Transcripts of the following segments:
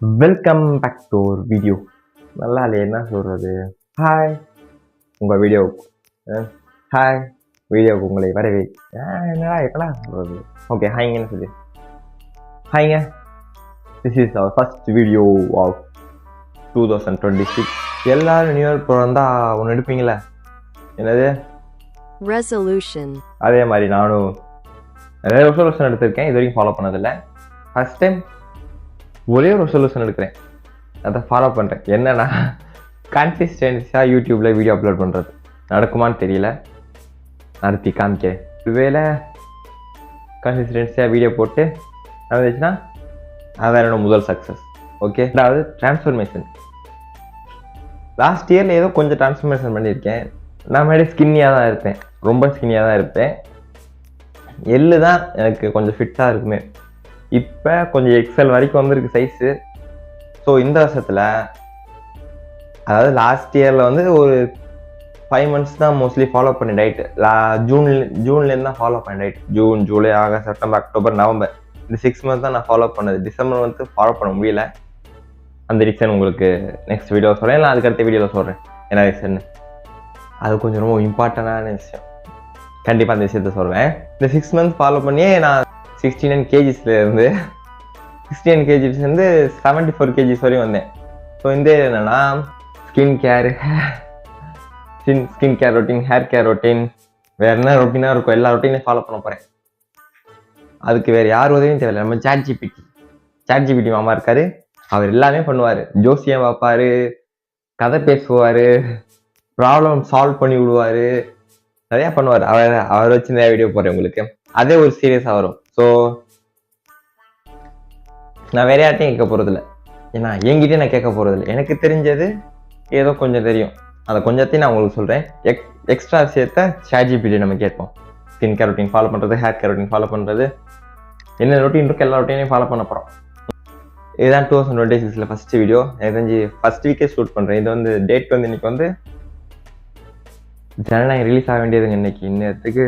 Welcome back to ஒரு video. நல்லா இல்லையே, என்ன சொல்கிறது? ஹாய் உங்கள் வீடியோவுக்கு, ஹாய் வீடியோவுக்கு உங்களை வரவே. என்னடா சொல்கிறது? ஓகே, ஹாய்ங்கன்னு சொல்லி ஹாய்ங்க. This is our first video of 2026. எல்லாரும் நியூ இயர் பிறந்தா ஒன்று எடுப்பீங்களே, என்னது ரெசல்யூஷன். அதே மாதிரி நானும் நிறைய ரெசல்யூஷன் எடுத்திருக்கேன். இது வரைக்கும் ஃபாலோ பண்ணதில்லை. ஃபர்ஸ்ட் டைம் ஒரே ஒரு ரெசல்யூஷன் எடுக்கிறேன், அதை ஃபாலோ பண்ணுறேன். என்னன்னா, கன்சிஸ்டன்ஸியாக யூடியூப்பில் வீடியோ அப்லோட் பண்ணுறது. நடக்குமான்னு தெரியல, நடத்தி காமிக்கிறேன். ஒருவேளை கன்சிஸ்டன்ஸியாக வீடியோ போட்டு நடந்துச்சுன்னா அதான் என்னோட முதல் சக்ஸஸ். ஓகே, அதாவது டிரான்ஸ்ஃபர்மேஷன். லாஸ்ட் இயரில் ஏதோ கொஞ்சம் டிரான்ஸ்ஃபர்மேஷன் பண்ணியிருக்கேன். நான் முன்னாடி ஸ்கின்னியாக தான் இருப்பேன், ரொம்ப ஸ்கின்னியாக தான் இருப்பேன். எள்ளு தான் எனக்கு கொஞ்சம் ஃபிட்டாக இருக்குமே. இப்போ கொஞ்சம் எக்ஸல் வரைக்கும் வந்திருக்கு சைஸு. ஸோ இந்த வருஷத்தில், அதாவது லாஸ்ட் இயரில் வந்து ஒரு 5 months தான் மோஸ்ட்லி ஃபாலோ பண்ணி டயட்டு. ஜூன்லேருந்து தான் ஃபாலோ பண்ண diet. June, July, August, September, October, November, இந்த 6 months தான் நான் ஃபாலோ பண்ணது. டிசம்பர் வந்து ஃபாலோ பண்ண முடியல. அந்த ரீசன் உங்களுக்கு நெக்ஸ்ட் வீடியோ சொல்கிறேன், இல்லை அதுக்கடுத்த வீடியோவில் சொல்கிறேன் என்ன ரீசன். அது கொஞ்சம் ரொம்ப இம்பார்ட்டண்டான விஷயம். கண்டிப்பாக அந்த விஷயத்த சொல்கிறேன். இந்த 6 months ஃபாலோ பண்ணியே நான் 69 kgs இருந்து 74 kgs வரையும் வந்தேன். ஸோ இந்த என்னன்னா, skin care routine, hair care routine, வேறு என்ன ரொட்டீனாக இருக்கும், எல்லா ரொட்டீனையும் ஃபாலோ பண்ண போகிறேன். அதுக்கு வேறு யார் உதவியும் தேவையில்லை. நம்ம சாட் ஜிபிடி மாமா இருக்காரு, அவர் எல்லாமே பண்ணுவார். ஜோசியம் பார்ப்பார், கதை பேசுவார், ப்ராப்ளம் சால்வ் பண்ணி விடுவார், நிறையா பண்ணுவார். அவர் வச்சு நிறையா வீடியோ போடுறேன் உங்களுக்கு. அதே ஒரு சீரியஸாக வரும். ஸோ நான் வேற யார்ட்டையும் கேட்க போகிறதில்ல, ஏன்னா என்கிட்டே நான் கேட்க போகிறதில்ல. எனக்கு தெரிஞ்சது ஏதோ கொஞ்சம் தெரியும், அதை கொஞ்சத்தையும் நான் உங்களுக்கு சொல்கிறேன். எக்ஸ்ட்ரா விஷயத்த சாட் ஜிபிடி நம்ம கேட்போம். ஸ்கின் கேர் ரொட்டீன் ஃபாலோ பண்ணுறது, ஹேர் கேர் ரொட்டீன் ஃபாலோ பண்ணுறது, என்ன ரொட்டீன் இருக்கு எல்லா ரொட்டீனையும் ஃபாலோ பண்ண போகிறோம். இதுதான் 2026 ஃபஸ்ட்டு வீடியோ. எனக்கு தெரிஞ்சு ஃபஸ்ட் வீக்கே ஷூட் பண்ணுறேன். இது வந்து டேட் வந்து இன்னைக்கு வந்து ஜனநாயகம் ரிலீஸ் ஆக வேண்டியதுங்க. இன்னைக்கு இன்னத்துக்கு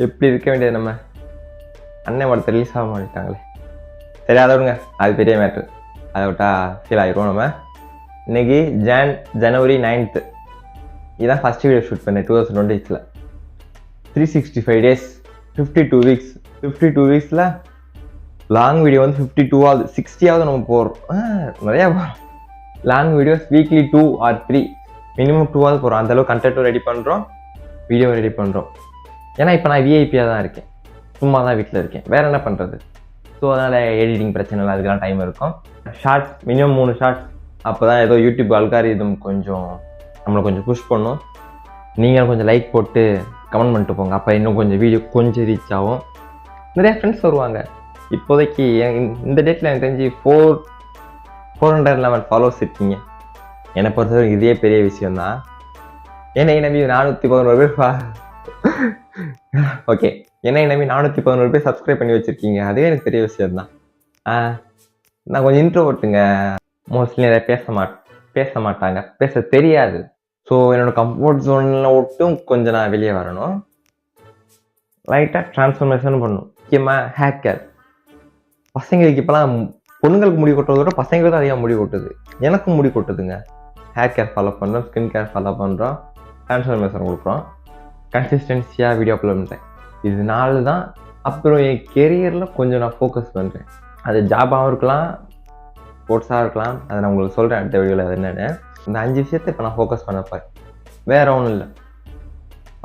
எப்படி இருக்க வேண்டியது, நம்ம அண்ணன் படத்தை ரிலீஸ் ஆக மாட்டாங்களே. சரி, அதை விடுங்க, அது பெரிய மேட்ரு, அதை விட்டா ஃபீல் ஆகிருவோம். நம்ம இன்னைக்கு ஜனவரி 9th. இதுதான் ஃபஸ்ட் வீடியோ ஷூட் பண்ணேன் 2026. 365 days, 52 weeks. 52 weeksல லாங் வீடியோ வந்து 52ஆவது 60ஆவது நம்ம போடுறோம். நிறையா போகிறோம் long videos. Weekly 2 or 3, minimum 2ஆவது போகிறோம். அந்தளவுக்கு கண்டென்ட்டும் ரெடி பண்ணுறோம், வீடியோவும் ரெடி பண்ணுறோம். ஏன்னா இப்போ நான் விஐபியாக தான் இருக்கேன், சும்மா தான் வீட்டில் இருக்கேன், வேறு என்ன பண்ணுறது. ஸோ அதனால் எடிட்டிங் பிரச்சனை இல்லை, அதுக்கெல்லாம் டைம் இருக்கும். Shorts minimum 3 shorts. அப்போ தான் ஏதோ யூடியூப் அல்காரிதம் கொஞ்சம் நம்மளை கொஞ்சம் புஷ் பண்ணும். நீங்கள் கொஞ்சம் லைக் போட்டு கமெண்ட் பண்ணிட்டு போங்க, அப்போ இன்னும் கொஞ்சம் வீடியோ கொஞ்சம் ரீச் ஆகும். நிறையா ஃப்ரெண்ட்ஸ் வருவாங்க. இப்போதைக்கு இந்த டேட்டில் எனக்கு தெரிஞ்சு 411 ஃபாலோவர்ஸ் இருக்கீங்க. என்னை பொறுத்தவரைக்கும் இதே பெரிய விஷயம்தான். என்னை நம்பி 411 பேர் ஓகே, என்னை நம்பி 411 பேர் சப்ஸ்கிரைப் பண்ணி வச்சுருக்கீங்க. அதுவே எனக்கு பெரிய விஷயம்தான். நான் கொஞ்சம் இன்ட்ரோவர்ட்டுங்க, மோஸ்ட்லி நிறைய பேச மாட்டாங்க, பேச தெரியாது. ஸோ என்னோடய கம்ஃபர்ட் ஜோனில் விட்டும் கொஞ்சம் நான் வெளியே வரணும். லைட்டாக ட்ரான்ஸ்ஃபர்மேஷன் பண்ணணும். முக்கியமாக ஹேர் கேர். பசங்களுக்கு இப்போலாம் பொண்ணுங்களுக்கு முடி கொட்டுறத விட பசங்களுக்கு தான் அதிகமாக முடி கொட்டுது. எனக்கும் முடி கொட்டுதுங்க. ஹேர் கேர் ஃபாலோ பண்ணுறோம், ஸ்கின் கேர் ஃபாலோ பண்ணுறோம், ட்ரான்ஸ்ஃபர்மேஷன் கொடுக்குறோம், கன்சிஸ்டன்சியாக வீடியோ அப்லோட் பண்ணுறேன். இதனால தான் அப்புறம் என் கெரியரில் கொஞ்சம் நான் ஃபோக்கஸ் பண்ணுறேன். அது ஜாபாகவும் இருக்கலாம், ஸ்போர்ட்ஸாக இருக்கலாம். அதை நான் உங்களுக்கு சொல்கிறேன் அடுத்த வீடியோவில். அது என்னென்னு இந்த 5 விஷயத்தை இப்போ நான் ஃபோக்கஸ் பண்ணப்பேன். வேறு ஒன்றும் இல்லை.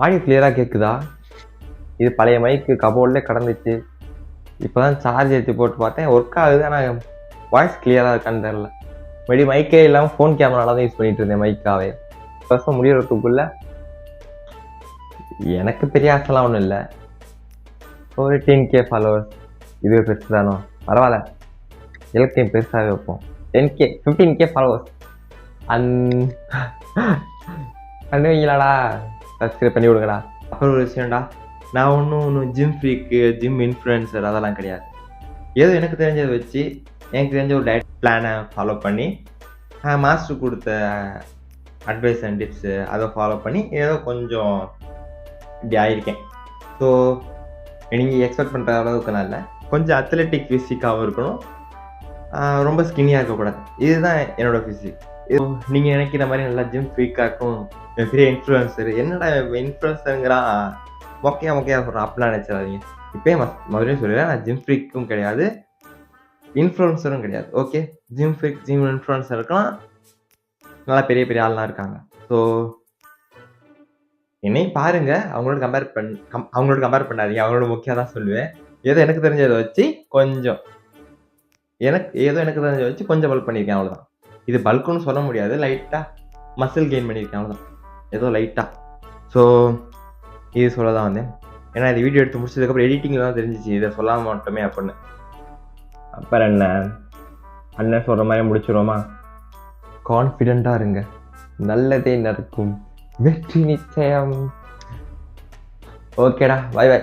ஆடியோ கிளியராக கேட்குதா? இது பழைய மைக்கு கபோர்ட்லேயே கடந்துச்சு. இப்போ தான் சார்ஜ் ஏற்றி போட்டு பார்த்தேன், ஒர்க் ஆகுது. ஆனால் வாய்ஸ் கிளியராக இருக்கான்னு தெரில. மறுபடி மைக்கே இல்லாமல் ஃபோன் கேமரால தான் யூஸ் பண்ணிகிட்டு இருந்தேன் மைக்காவே. வருஷம் முடியறதுக்குள்ளே எனக்கு பெரிய ஆசைலாம் ஒன்றும் இல்லை. ஒரு 10K ஃபாலோவர்ஸ், இதுவே பெருசு தானோ, பரவாயில்ல, எல்லாத்தையும் பெருசாகவே வைப்போம். 10K 15K ஃபாலோவர்ஸ் பண்ணுவீங்களாடா, சப்ஸ்கிரைப் பண்ணி விடுங்கடா. அப்புறம் ஒரு விஷயம்டா, நான் ஒன்றும் ஜிம் ஃப்ரீக்கு, ஜிம் இன்ஃப்ளூயன்சர் அதெல்லாம் கிடையாது. ஏதோ எனக்கு தெரிஞ்சதை வச்சு, எனக்கு தெரிஞ்ச ஒரு டயட் பிளானை ஃபாலோ பண்ணி, மாஸ்டர் கொடுத்த அட்வைஸ் அண்ட் டிப்ஸு அதை ஃபாலோ பண்ணி ஏதோ கொஞ்சம் இப்படி ஆகியிருக்கேன். ஸோ நீங்கள் எக்ஸ்பெக்ட் பண்ணுற அளவுக்கு நான் இல்லை, கொஞ்சம் அத்லெட்டிக் ஃபிசிக்காகவும் இருக்கணும், ரொம்ப ஸ்கின்னியாக இருக்கக்கூடாது. இதுதான் என்னோட ஃபிசிக். நீங்கள் நினைக்கிற மாதிரி நல்லா ஜிம் ஃப்ரீக்காக்கும் பெரிய இன்ஃப்ளூயன்சர், என்னடா இன்ஃப்ளூயன்சருங்கிறான் மொக்கையா சொல்கிறான், அப்படிலாம் நினச்சிடாதீங்க. இப்போயே மறுபடியும் சொல்லிடுறேன், நான் ஜிம் ஃப்ரீக்கும் கிடையாது, இன்ஃப்ளூயன்சரும் கிடையாது. ஓகே, ஜிம் ஃப்ரீக் ஜிம் இன்ஃப்ளூயன்சருக்கெல்லாம் நல்லா பெரிய பெரிய ஆள்லாம் இருக்காங்க. ஸோ என்னையும் பாருங்க, அவங்களோட கம்பேர் பண்ணாதீங்க. அவங்களோட முக்கியம் தான் சொல்லுவேன். ஏதோ எனக்கு தெரிஞ்சதை வச்சு கொஞ்சம் கொஞ்சம் பல்க் பண்ணியிருக்கேன், அவ்வளோதான். இது பல்க்குன்னு சொல்ல முடியாது, லைட்டாக மசில் கெயின் பண்ணியிருக்கேன், அவ்வளோதான். ஏதோ லைட்டாக. ஸோ இது சொல்ல தான் வந்தேன். ஏன்னா இது வீடியோ எடுத்து முடிச்சதுக்கப்புறம் எடிட்டிங்கில் தான் தெரிஞ்சிச்சு இதை சொல்லாமல் மட்டுமே அப்படின்னு. அப்புறம் என்ன, அண்ணன் சொல்கிற மாதிரி முடிச்சிடுவோமா? கான்ஃபிடெண்ட்டாக இருங்க, நல்லதே நடக்கும், வெற்றி நிச்சயம். ஓகேடா, பை பை.